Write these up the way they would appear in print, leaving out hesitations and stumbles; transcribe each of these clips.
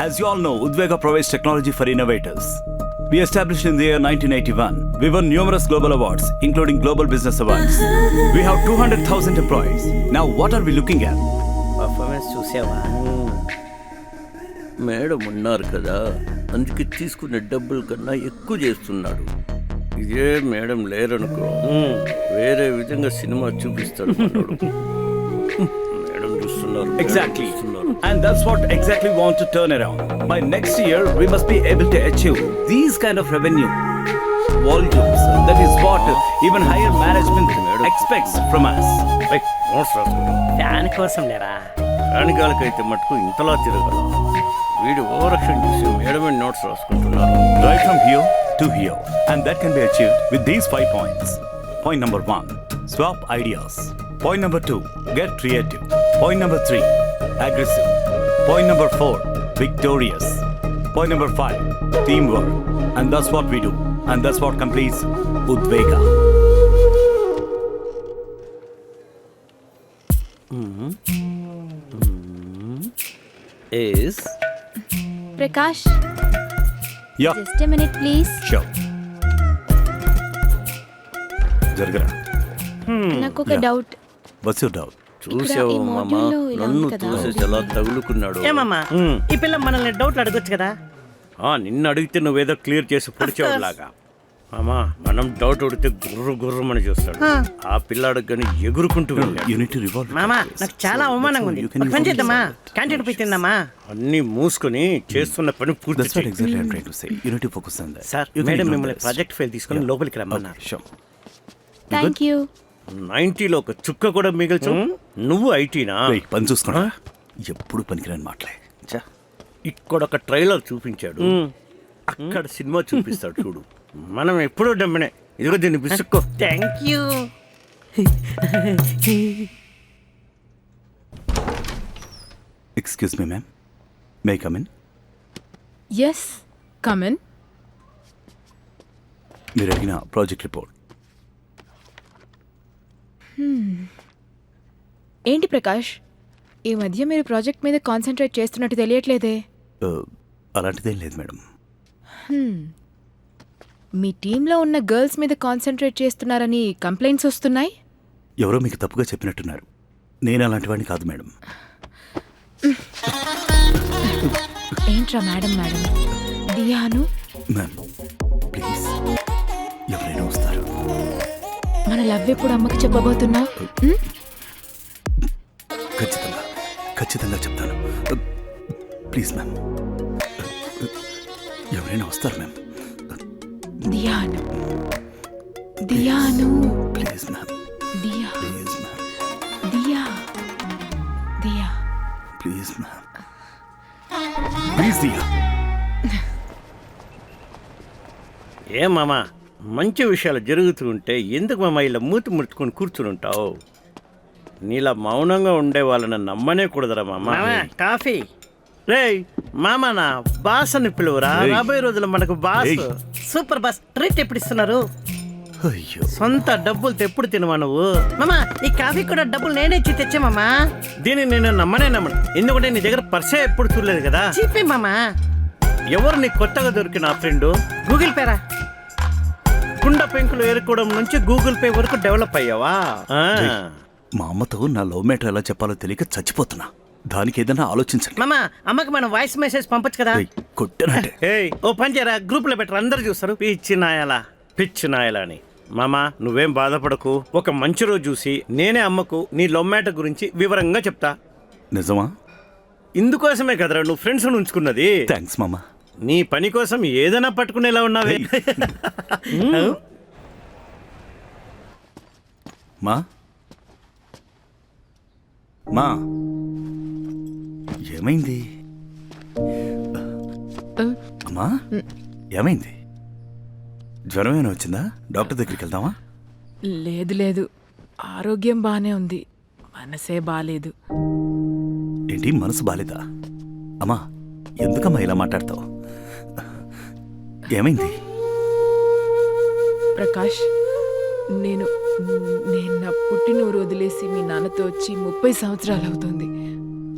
As you all know, Udvega provides technology for innovators. We established in the year 1981. We won numerous global awards, including Global Business Awards. We have 200,000 employees. Now, what are we looking at? Performance చూసావా? Madam ఉన్నారు కదా, అందుకే తీసుకునే డబ్బుల కన్నా ఎక్కువ చేస్తున్నాడు. ఇదే మేడం లేరనుకో, వేరే విధంగా సినిమా చూపిస్తాడు మనోడు. మేడం చూస్తున్నారు. Exactly. And that's what exactly we want to turn around. By next year, we must be able to achieve these kind of revenue volumes. That is what even higher management expects from us. Fan కోసం లేరా? ఫ్యాన్గాలకైతే మటుకు ఇంతలా తిరగల. వీడు overaction చూసి మేడమే notes రాసుకుంటున్నారు. Right from here to here. And that can be achieved with these 5 points. Point number 1, swap ideas. Point number 2, get creative. Point number 3, aggressive. Point number 4, victorious. Point number 5, teamwork. And that's what we do. And that's what completes Udvega. Is Prakash, Yeah, just a minute please. sure. Jargara, నాకు ఒక Yeah. Doubt. what's your doubt? చూసావు ఈ మామ, మాడ్యూల్లో ఇలా నన్ను ఉంది కదా. చూసేసి ఎలా తగులుకున్నాడు. ఏమమ్మా ఈ పిల్ల మనల్ని డౌట్లు అడగొచ్చు కదా? నిన్ను అడిగితే నువ్వేదో క్లియర్ చేసి పొడిచేవాళ్ళలాగా. మామా, మనం డౌట్ అడిగితే గుర్రు గుర్రమని చూస్తాడు. ఆ పిల్లాడు కానీ ఎగురుకుంటూ వెళ్ళాడు. You need to revolve. మామా నాకు చాలా అవమానంగా ఉంది. You can ఒక పని use చేద్దామా? this. క్యాంటీన్ పోయి తిందామా? అన్ని మూసుకొని చేస్తున్న పని పూర్తి That's what చేయి. exactly I'm trying to say. You need to focus on that. Sir You can madam ignore మిమ్మల్ని this. ప్రాజెక్ట్ ఫైల్ తీసుకొని Yeah. లోపలికి రమ్మన్నారు. Okay, sure. Thank you. 90లో ఒక చుక్క కూడా మిగల్చు. నువ్వు ఐటీనా? Wait, పని చూసుకున్నా ఎప్పుడు పనికిరాని మాటలే. ఇక్కడ ఒక ట్రైలర్ చూపించాడు, అక్కడ సినిమా చూపిస్తాడు చూడు. మనం ఎప్పుడూ డమ్మనే. ఇదిగో దీన్ని విసుక్కో. Thank you. Excuse me, ma'am. May I come in? Yes, come in. మీరు అడిగిన ప్రాజెక్ట్ రిపోర్ట్. ఏంటి ప్రకాష్, ఈ మధ్య మీరు ప్రాజెక్ట్ మీద కాన్సన్ట్రేట్ చేస్తున్నట్టు తెలియట్లేదే. అలాంటిదేం లేదు మేడం. మీ టీంలో ఉన్న గర్ల్స్ మీద కాన్సన్ట్రేట్ చేస్తున్నారని కంప్లైంట్స్ వస్తున్నాయి. ఎవరో మీకు తప్పుగా చెప్పినట్టున్నారు. నేను అలాంటి వాడిని కాదు మేడం. ఏంట్రా మేడం మేడం దియాను, మ్యామ్ ప్లీజ్, ఎవరైనా వస్తారు. మన లవ్ ఎప్పుడు అమ్మకి చెప్పబోతున్నావు? ఖచ్చితంగా ఖచ్చితంగా చెప్తాను. ప్లీజ్ మ్యామ్, ఎవరైనా వస్తారు మ్యామ్. దియాను దియాను please ma'am, Diya please ma'am, Diya Diya please ma'am, please Diya. ఏ మామా, మంచి విషయాలు జరుగుతూ ఉంటే ఎందుకు మామ ఇలా మూతి ముడుచుకొని కూర్చుని ఉంటావు? నీలా మౌనంగా ఉండే వాళ్ళని నమ్మనే కూడదురా మామా. మామా కాఫీ. రేయ్ మామా, నా బాస్ అని పిలువురా. ఏయ్. రాబోయే రోజుల్లో మనకు బాస్. ఏయ్. సూపర్ బస్ ట్రీట్ ఎప్పుడు ఇస్తున్నారు? అయ్యో, సొంత డబ్బులతో ఎప్పుడు తినవా నువ్వు? మామా ఈ కాఫీ కూడా డబ్బులు నేనే ఇచ్చి తెచ్చా మామా. దీన్ని నేను నమ్మనే నమ్మను. ఎందుకంటే నీ దగ్గర పర్సే ఎప్పుడు చూడలేదు కదా. చీపే మామా. ఎవరు నీ కొత్తగా దొరికిన ఫ్రెండ్? గూగుల్ పేరా? కుండ పెంకులు ఏరుకోవడం నుంచి గూగుల్ పే వరకు డెవలప్ అయ్యావా? మా అమ్మతో నా లవ్ మ్యాటర్ ఎలా చెప్పాలో తెలియక చచ్చిపోతున్నా. దానికి ఏదైనా ఆలోచించండి. మామా అమ్మకి మనం వాయిస్ మెసేజ్ పంపొచ్చు కదా? ఏయ్, కొట్టనంటే ఏయ్, ఓ పని చేయరా, గ్రూప్ లో పెట్టరు, అందరు చూస్తారు. పిచ్చి నాయలా పిచ్చి నాయలా అని. మామా నువ్వేం బాధపడకు. ఒక మంచి రోజు చూసి నేనే అమ్మకు నీ లవ్ మ్యాటర్ గురించి వివరంగా చెప్తా. నిజమా? ఇందుకోసమే కదరా నువ్వు ఫ్రెండ్స్ ఉంచుకున్నది. థ్యాంక్స్ మామా. నీ పని కోసం ఏదైనా పట్టుకునేలా ఉన్నావే. మా మా ఏమైంది అమ్మా? ఏమైంది? జ్వరం ఏమైనా వచ్చిందా? డాక్టర్ దగ్గరికి వెళ్దామా? లేదు లేదు, ఆరోగ్యం బానే ఉంది, మనసే బాలేదు. ఏంటి మనసు బాలేదా? అమ్మా ఎందుకమ్మా ఇలా మాట్లాడతావు? ఏమైంది? ప్రకాష్, నేను నా పుట్టినూరు వదిలేసి మీ నాన్నతో వచ్చి 30 సంవత్సరాలు అవుతుంది.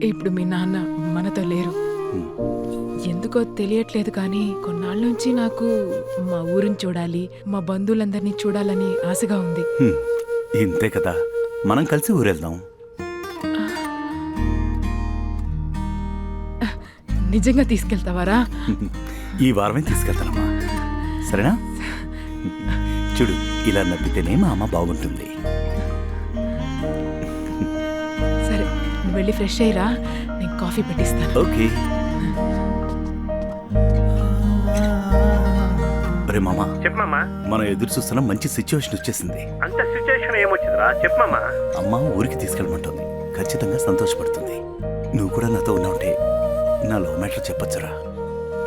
ఇప్పుడు మీ నాన్న మనతో లేరు. ఎందుకో తెలియట్లేదు కానీ కొన్నాళ్ళ నుంచి నాకు మా ఊరిని చూడాలి, మా బంధువులందరినీ చూడాలని ఆశగా ఉంది. ఇంతే కదా, మనం కలిసి ఊరెళ్దాం. నిజంగా తీసుకెళ్తావారా? ఈ వారమే తీసుకెళ్తానమ్మా, సరేనా? చూడు, ఇలా నవ్వితేనే మా అమ్మ బాగుంటుంది. సరే, నువ్వు వెళ్ళి ఫ్రెష్ అయ్యిరా, నేను కాఫీ పెట్టిస్తాను. ఓకే. అరే మామా, చెప్పమ్మా. మనం ఎదురు చూస్తున్న మంచి సిచ్యువేషన్ వచ్చేసింది. అంత సిచ్యువేషన్ ఏమొచ్చిందిరా? చెప్పమ్మా. అమ్మ ఊరికి తీసుకెళ్ళమంటుంది, ఖచ్చితంగా సంతోషపడుతుంది. నువ్వు కూడా నాతో ఉన్నావుంటే నా లవ్ మ్యాటర్ చెప్పొచ్చురా.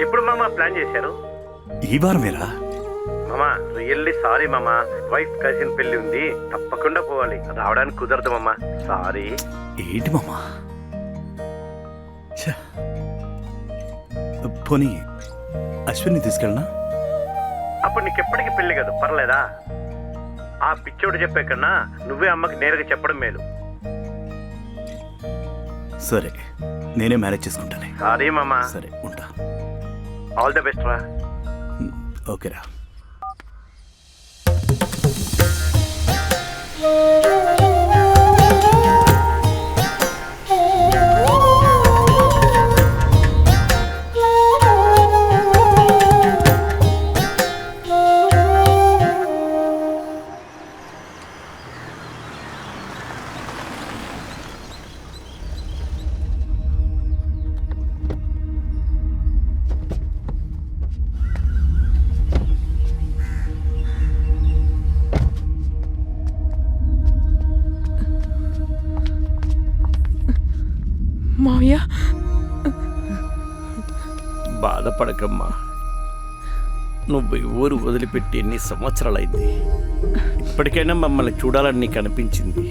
ఎప్పుడు మామా ప్లాన్ చేశారు? ఈ వారమేరా. మామా రియల్లీ సారీ మామా, వైఫ్ కజిన్ పెళ్లి ఉంది, తప్పకుండా పోవాలి, రావడానికి కుదరదు మామా, సారీ. ఏంటి మామా? ఛ. పోనీ అశ్విని తీసుకెళ్ళనా? అప్పుడు నీకెప్పటికీ పెళ్లి కదా, పర్లేదా? ఆ పిచ్చోడు చెప్పే కన్నా నువ్వే అమ్మకి నేరుగా చెప్పడం మేలు. సరే, నేనే మేనేజ్ చేసుకుంటానే. సారీ మామా. సరే, ఉంటా. ఆల్ ద బెస్ట్ రా. ఓకేరా. మావయ్య, బాధపడకమ్మా. నువ్వు ఈ ఊరు వదిలిపెట్టి ఎన్ని సంవత్సరాలైంది. ఇప్పటికైనా మమ్మల్ని చూడాలని నీకు అనిపించింది.